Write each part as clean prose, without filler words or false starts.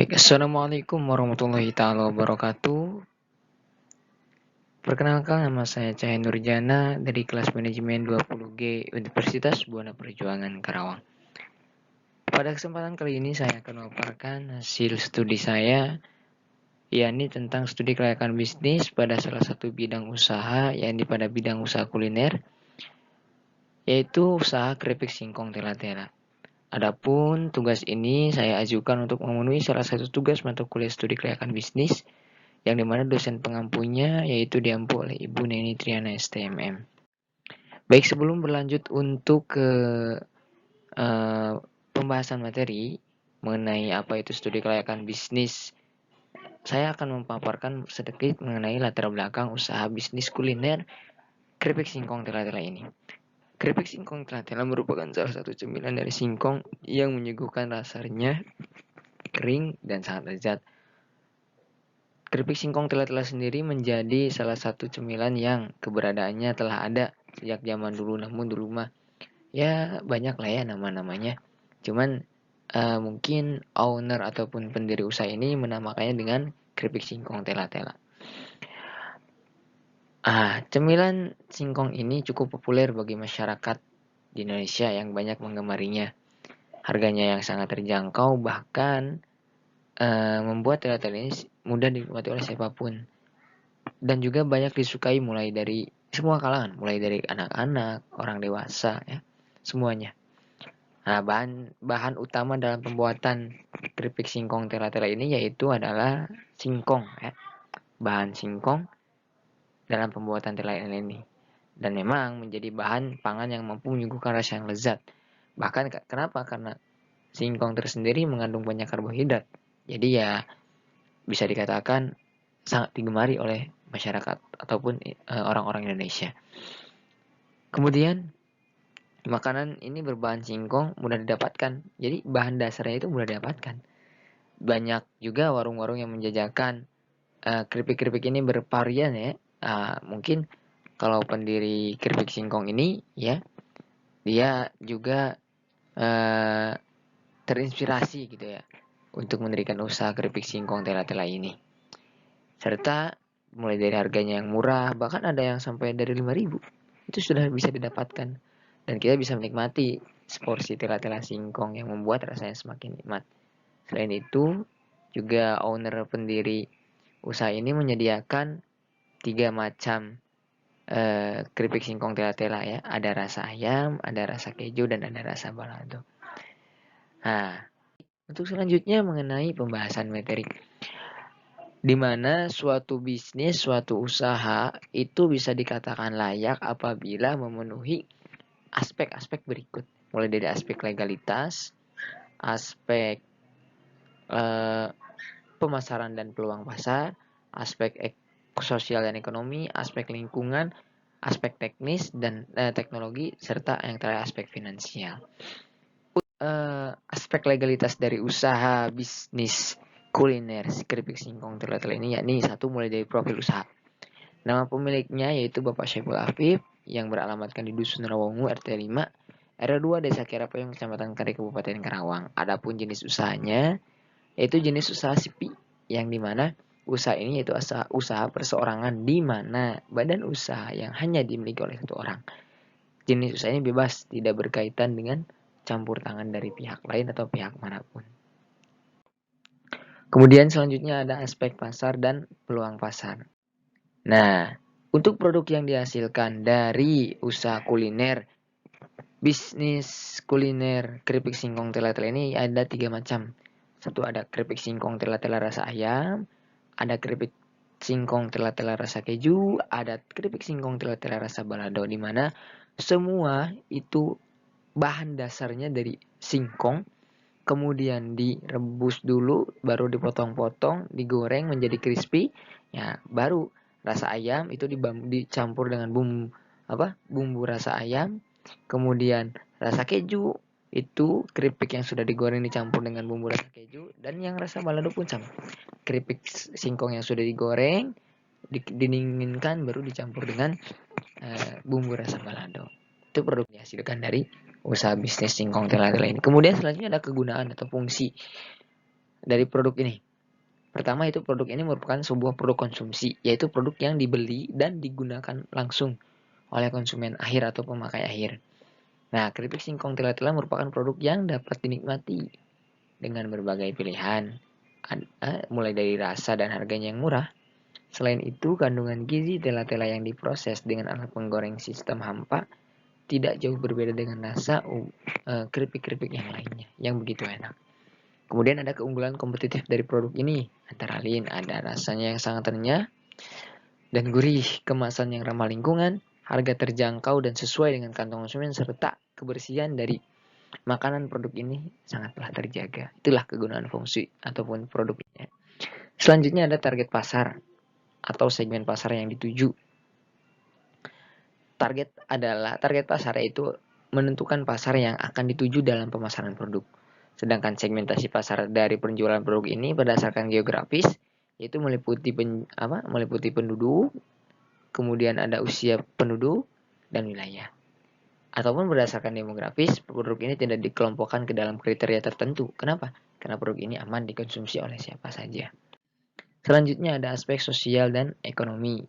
Baik, Assalamualaikum warahmatullahi taala wabarakatuh. Perkenalkan, nama saya Cahaya Nurjana dari kelas manajemen 20G Universitas Buana Perjuangan Karawang. Pada kesempatan kali ini saya akan memaparkan hasil studi saya, yakni tentang studi kelayakan bisnis pada salah satu bidang usaha, yakni pada bidang usaha kuliner, yaitu usaha keripik singkong tela-tela. Adapun tugas ini saya ajukan untuk memenuhi salah satu tugas mata kuliah studi kelayakan bisnis, yang dimana dosen pengampunya yaitu diampu oleh Ibu Neni Triana STMM. Baik, sebelum berlanjut untuk ke uh, pembahasan materi mengenai apa itu studi kelayakan bisnis, saya akan memaparkan sedikit mengenai latar belakang usaha bisnis kuliner keripik singkong tela-tela ini. Keripik singkong tela-tela merupakan salah satu cemilan dari singkong yang menyuguhkan rasanya kering dan sangat lezat. Keripik singkong tela-tela sendiri menjadi salah satu cemilan yang keberadaannya telah ada sejak zaman dulu, namun dulu mah ya banyak lah ya nama-namanya. Cuman mungkin owner ataupun pendiri usaha ini menamakannya dengan keripik singkong tela-tela. Cemilan singkong ini cukup populer bagi masyarakat di Indonesia yang banyak menggemarinya. Harganya yang sangat terjangkau, bahkan membuat tela-tela ini mudah dinikmati oleh siapapun. Dan juga banyak disukai mulai dari semua kalangan, mulai dari anak-anak, orang dewasa, ya, semuanya. Bahan utama dalam pembuatan keripik singkong tela-tela ini yaitu adalah singkong, ya. Bahan singkong dalam pembuatan tela-tela ini. Dan memang menjadi bahan pangan yang mampu menyuguhkan rasa yang lezat. Bahkan kenapa? Karena singkong tersendiri mengandung banyak karbohidrat. Jadi ya bisa dikatakan sangat digemari oleh masyarakat ataupun orang-orang Indonesia. Kemudian makanan ini berbahan singkong mudah didapatkan. Jadi bahan dasarnya itu mudah didapatkan. Banyak juga warung-warung yang menjajakan keripik-keripik ini bervarian ya. Mungkin kalau pendiri keripik singkong ini ya, dia juga terinspirasi gitu ya untuk mendirikan usaha keripik singkong tela-tela ini. Serta mulai dari harganya yang murah, bahkan ada yang sampai dari 5.000. Itu sudah bisa didapatkan. Dan kita bisa menikmati seporsi tela-tela singkong yang membuat rasanya semakin nikmat. Selain itu, juga owner pendiri usaha ini menyediakan 3 macam keripik singkong tela-tela ya. Ada rasa ayam, ada rasa keju, dan ada rasa balado. Untuk selanjutnya mengenai pembahasan materi, di mana suatu bisnis, suatu usaha itu bisa dikatakan layak apabila memenuhi aspek-aspek berikut. Mulai dari aspek legalitas, aspek pemasaran dan peluang pasar, aspek sosial dan ekonomi, aspek lingkungan, aspek teknis dan teknologi, serta yang terakhir aspek finansial. Aspek legalitas dari usaha bisnis kuliner keripik singkong tela-tela ini yakni satu, mulai dari profil usaha. Nama pemiliknya yaitu Bapak Syaiful Afif yang beralamatkan di Dusun Rawangu RT 5 RW 2 Desa Kirapayung Kecamatan Kari Kabupaten Karawang. Adapun jenis usahanya yaitu jenis usaha SIPI, yang dimana usaha ini yaitu usaha perseorangan di mana badan usaha yang hanya dimiliki oleh satu orang. Jenis usaha ini bebas, tidak berkaitan dengan campur tangan dari pihak lain atau pihak manapun. Kemudian selanjutnya ada aspek pasar dan peluang pasar. Nah, untuk produk yang dihasilkan dari usaha kuliner, bisnis kuliner keripik singkong tela-tela ini ada 3 macam. Satu, ada keripik singkong tela-tela rasa ayam, ada keripik singkong tela-tela rasa keju, ada keripik singkong tela-tela rasa balado, di mana semua itu bahan dasarnya dari singkong, kemudian direbus dulu, baru dipotong-potong, digoreng menjadi crispy, ya baru rasa ayam itu dicampur dengan bumbu rasa ayam, kemudian rasa keju itu keripik yang sudah digoreng dicampur dengan bumbu rasa keju, dan yang rasa balado pun sama, keripik singkong yang sudah digoreng didinginkan baru dicampur dengan bumbu rasa balado. Itu produk yang dihasilkan dari usaha bisnis singkong tela-tela ini. Kemudian selanjutnya ada kegunaan atau fungsi. dari produk ini. Pertama itu produk ini merupakan sebuah produk konsumsi, yaitu produk yang dibeli dan digunakan langsung oleh konsumen akhir atau pemakai akhir. Nah, keripik singkong tela-tela merupakan produk yang dapat dinikmati dengan berbagai pilihan, mulai dari rasa dan harganya yang murah. Selain itu, kandungan gizi tela-tela yang diproses dengan alat penggoreng sistem hampa tidak jauh berbeda dengan rasa keripik-keripik yang lainnya yang begitu enak. Kemudian ada keunggulan kompetitif dari produk ini, antara lain ada rasanya yang sangat renyah dan gurih, kemasan yang ramah lingkungan, harga terjangkau dan sesuai dengan kantong konsumen, serta kebersihan dari makanan produk ini sangatlah terjaga. Itulah kegunaan fungsi ataupun produknya. Selanjutnya ada target pasar atau segmen pasar yang dituju. Target pasar yaitu menentukan pasar yang akan dituju dalam pemasaran produk. Sedangkan segmentasi pasar dari penjualan produk ini berdasarkan geografis, yaitu meliputi penduduk, kemudian ada usia penduduk dan wilayah. Ataupun berdasarkan demografis, produk ini tidak dikelompokkan ke dalam kriteria tertentu. Kenapa? Karena produk ini aman dikonsumsi oleh siapa saja. Selanjutnya ada aspek sosial dan ekonomi.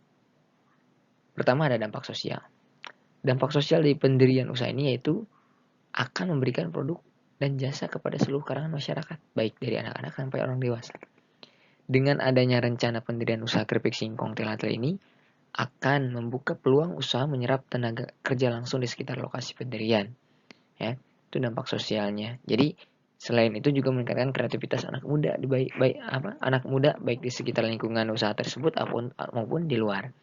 Pertama ada dampak sosial. Dampak sosial dari pendirian usaha ini yaitu akan memberikan produk dan jasa kepada seluruh kalangan masyarakat, baik dari anak-anak sampai orang dewasa. Dengan adanya rencana pendirian usaha keripik singkong tela-tela ini, akan membuka peluang usaha menyerap tenaga kerja langsung di sekitar lokasi pendirian. Ya, itu dampak sosialnya. Jadi selain itu juga meningkatkan kreativitas anak muda baik di sekitar lingkungan usaha tersebut maupun di luar.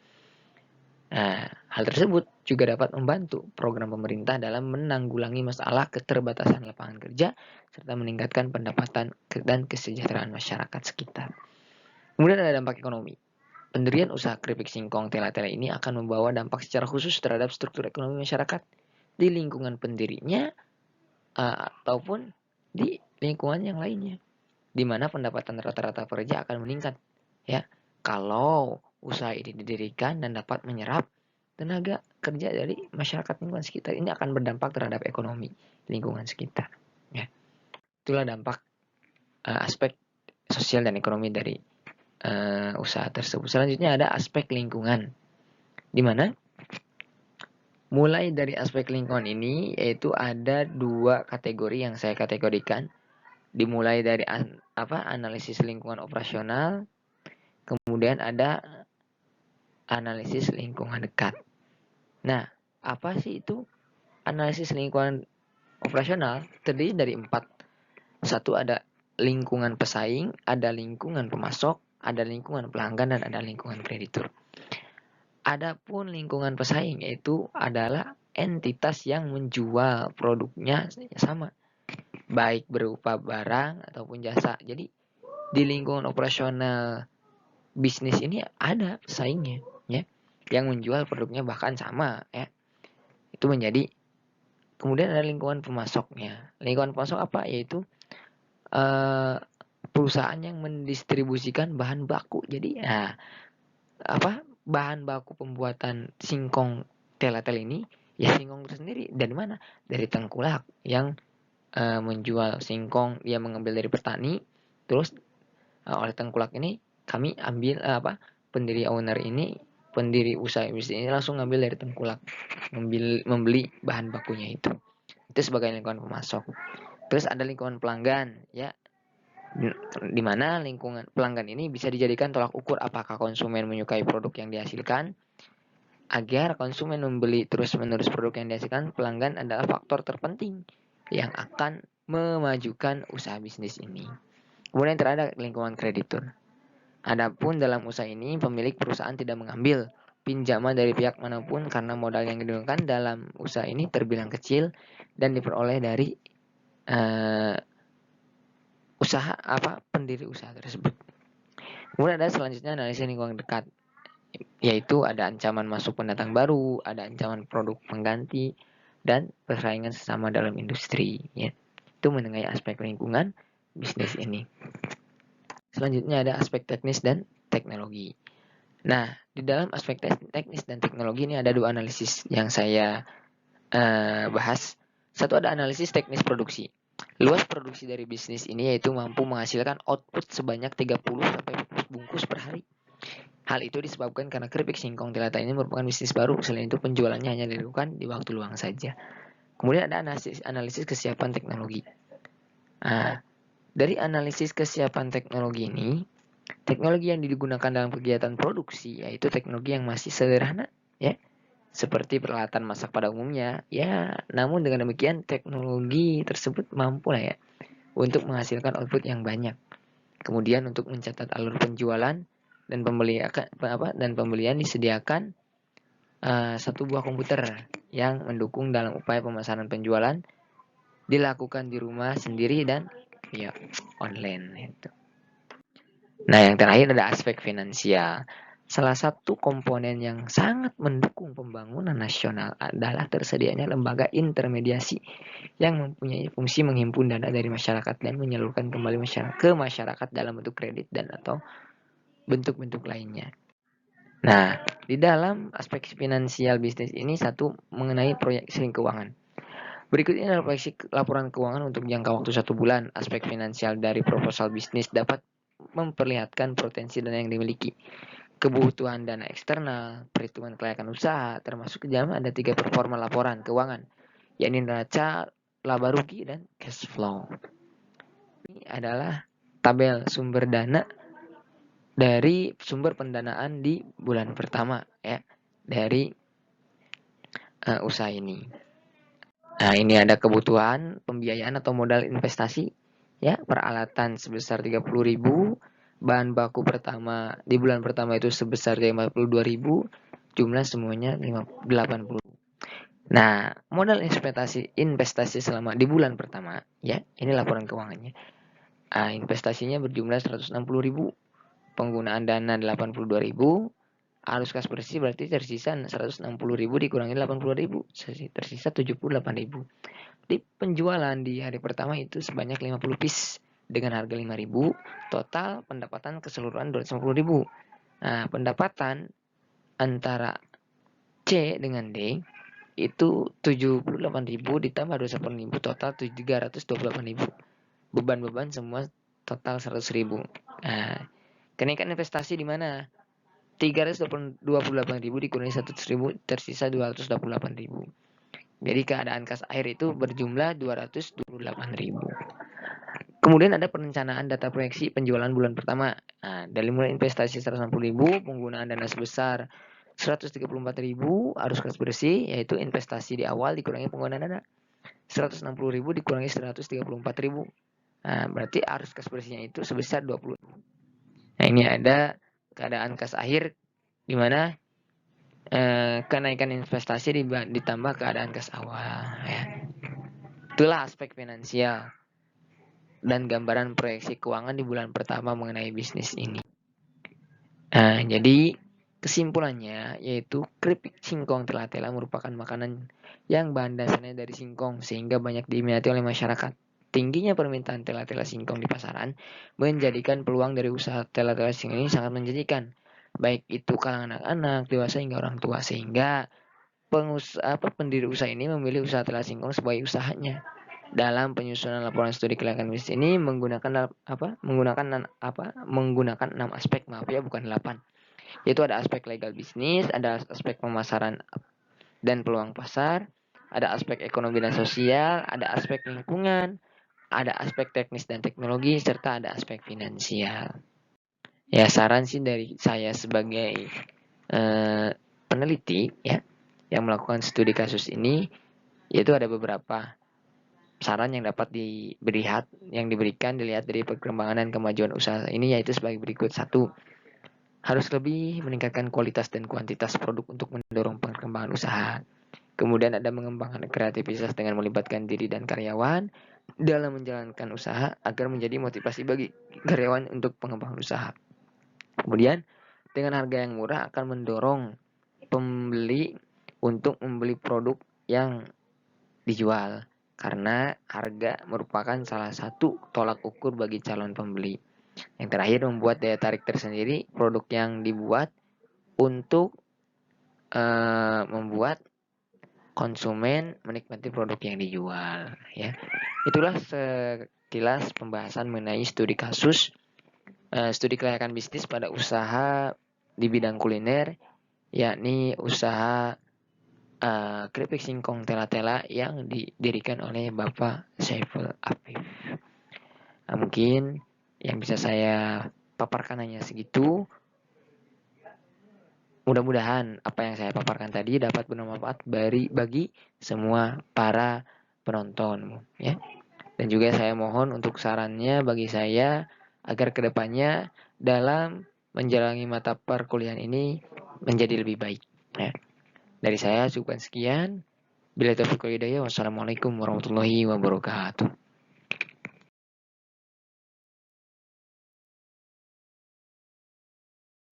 Nah, hal tersebut juga dapat membantu program pemerintah dalam menanggulangi masalah keterbatasan lapangan kerja serta meningkatkan pendapatan dan kesejahteraan masyarakat sekitar. Kemudian ada dampak ekonomi. Pendirian usaha keripik singkong tela-tela ini akan membawa dampak secara khusus terhadap struktur ekonomi masyarakat di lingkungan pendirinya ataupun di lingkungan yang lainnya, di mana pendapatan rata-rata pekerja akan meningkat. Ya, kalau usaha ini didirikan dan dapat menyerap tenaga kerja dari masyarakat lingkungan sekitar, ini akan berdampak terhadap ekonomi lingkungan sekitar. Ya, itulah dampak aspek sosial dan ekonomi dari usaha tersebut. Selanjutnya ada aspek lingkungan, di mana mulai dari aspek lingkungan ini yaitu ada 2 kategori yang saya kategorikan. Dimulai dari analisis lingkungan operasional, kemudian ada analisis lingkungan dekat. Nah, apa sih itu analisis lingkungan operasional? Terdiri dari 4. Satu ada lingkungan pesaing, ada lingkungan pemasok, ada lingkungan pelanggan, dan ada lingkungan kreditur. Adapun lingkungan pesaing itu adalah entitas yang menjual produknya sama, baik berupa barang ataupun jasa. Jadi di lingkungan operasional bisnis ini ada pesaingnya, ya, yang menjual produknya bahkan sama, ya. Itu menjadi. Kemudian ada lingkungan pemasoknya. Lingkungan pemasok apa? Yaitu perusahaan yang mendistribusikan bahan baku. Jadi bahan baku pembuatan singkong tela-tela ini ya singkong itu sendiri. Dari mana? Dari tengkulak yang menjual singkong, dia mengambil dari petani, terus oleh tengkulak ini kami ambil pendiri usaha bisnis ini langsung ngambil dari tengkulak, membeli bahan bakunya itu sebagai lingkungan pemasok. Terus ada lingkungan pelanggan, ya, di mana lingkungan pelanggan ini bisa dijadikan tolak ukur apakah konsumen menyukai produk yang dihasilkan. Agar konsumen membeli terus-menerus produk yang dihasilkan, pelanggan adalah faktor terpenting yang akan memajukan usaha bisnis ini. Kemudian terakhir lingkungan kreditur. Adapun dalam usaha ini, pemilik perusahaan tidak mengambil pinjaman dari pihak manapun karena modal yang digunakan dalam usaha ini terbilang kecil dan diperoleh dari pendiri usaha tersebut. Kemudian ada selanjutnya analisis lingkungan dekat, yaitu ada ancaman masuk pendatang baru, ada ancaman produk pengganti, dan persaingan sesama dalam industri, ya. Itu mengenai aspek lingkungan bisnis ini. Selanjutnya ada aspek teknis dan teknologi. Nah, di dalam aspek teknis dan teknologi ini ada 2 analisis yang saya bahas. Satu ada analisis teknis produksi. Luas produksi dari bisnis ini yaitu mampu menghasilkan output sebanyak 30-40 bungkus per hari. Hal itu disebabkan karena keripik singkong Telata ini merupakan bisnis baru. Selain itu penjualannya hanya dilakukan di waktu luang saja. Kemudian ada analisis kesiapan teknologi. Nah, dari analisis kesiapan teknologi ini, teknologi yang digunakan dalam kegiatan produksi yaitu teknologi yang masih sederhana, ya, seperti peralatan masak pada umumnya, ya. Namun dengan demikian teknologi tersebut mampu lah ya untuk menghasilkan output yang banyak. Kemudian untuk mencatat alur penjualan dan pembelian disediakan satu buah komputer yang mendukung dalam upaya pemasaran penjualan dilakukan di rumah sendiri dan ya online itu. Nah, yang terakhir ada aspek finansial. Salah satu komponen yang sangat mendukung pembangunan nasional adalah tersedianya lembaga intermediasi yang mempunyai fungsi menghimpun dana dari masyarakat dan menyalurkan kembali ke masyarakat dalam bentuk kredit dan atau bentuk-bentuk lainnya. Nah, di dalam aspek finansial bisnis ini satu mengenai proyeksi keuangan. Berikutnya adalah proyeksi laporan keuangan untuk jangka waktu 1 bulan. Aspek finansial dari proposal bisnis dapat memperlihatkan potensi dana yang dimiliki, kebutuhan dana eksternal, perhitungan kelayakan usaha, termasuk ke dalam ada 3 performa laporan keuangan, yakni neraca, laba rugi, dan cash flow. Ini adalah tabel sumber dana dari sumber pendanaan di bulan pertama ya dari usaha ini. Nah, ini ada kebutuhan pembiayaan atau modal investasi ya, peralatan sebesar 30.000, bahan baku pertama di bulan pertama itu sebesar 52.000, jumlah semuanya 80. Nah, modal investasi selama di bulan pertama ya, ini laporan keuangannya. Investasinya berjumlah 160.000, penggunaan dana 82.000, arus kas bersih berarti tersisa 160.000 dikurangi 80.000, tersisa 78.000. Di penjualan di hari pertama itu sebanyak 50 piece dengan harga 5.000, total pendapatan keseluruhan 250.000. Nah, pendapatan antara C dengan D itu 78.000 ditambah 250.000, total 328.000. Beban-beban semua total 100.000. Nah, kenaikan investasi di mana? 328.000 dikurangi 100.000 tersisa 228.000. Jadi keadaan kas air itu berjumlah 228.000. Kemudian ada perencanaan data proyeksi penjualan bulan pertama. Nah, dari mulai investasi 160.000, penggunaan dana sebesar 134.000, arus kas bersih yaitu investasi di awal dikurangi penggunaan dana 160.000 dikurangi 134.000. Nah, berarti arus kas bersihnya itu sebesar 20. Nah, ini ada keadaan kas akhir di mana kenaikan investasi ditambah keadaan kas awal ya. Itulah aspek finansial dan gambaran proyeksi keuangan di bulan pertama mengenai bisnis ini. Nah, jadi kesimpulannya yaitu keripik singkong telatela merupakan makanan yang bahan dasarnya dari singkong sehingga banyak diminati oleh masyarakat. Tingginya permintaan telatela singkong di pasaran menjadikan peluang dari usaha telatela singkong ini sangat menjanjikan, baik itu kalangan anak-anak, dewasa hingga orang tua, sehingga pendiri usaha ini memilih usaha telatela singkong sebagai usahanya. Dalam penyusunan laporan studi kelayakan bisnis ini menggunakan 6 aspek, maaf ya, bukan 8. Yaitu ada aspek legal bisnis, ada aspek pemasaran dan peluang pasar, ada aspek ekonomi dan sosial, ada aspek lingkungan, ada aspek teknis dan teknologi, serta ada aspek finansial. Ya, saran sih dari saya sebagai peneliti ya yang melakukan studi kasus ini, yaitu ada beberapa saran yang dapat diberikan dilihat dari perkembangan dan kemajuan usaha ini, yaitu sebagai berikut. 1. Harus lebih meningkatkan kualitas dan kuantitas produk untuk mendorong perkembangan usaha. Kemudian ada mengembangkan kreativitas dengan melibatkan diri dan karyawan dalam menjalankan usaha agar menjadi motivasi bagi karyawan untuk pengembangan usaha. Kemudian dengan harga yang murah akan mendorong pembeli untuk membeli produk yang dijual, karena harga merupakan salah satu tolak ukur bagi calon pembeli. Yang terakhir, membuat daya tarik tersendiri produk yang dibuat untuk membuat konsumen menikmati produk yang dijual, ya. Itulah sekilas pembahasan mengenai studi kasus, studi kelayakan bisnis pada usaha di bidang kuliner, yakni usaha keripik singkong tela-tela yang didirikan oleh Bapak Saiful Afif. Nah, mungkin yang bisa saya paparkan hanya segitu. Mudah-mudahan apa yang saya paparkan tadi dapat bermanfaat bagi semua para penonton, ya. Dan juga saya mohon untuk sarannya bagi saya agar kedepannya dalam menjalani mata perkuliahan ini menjadi lebih baik. Ya. Dari saya cukup sekian. Bila taufiq wal hidayah, wassalamualaikum warahmatullahi wabarakatuh.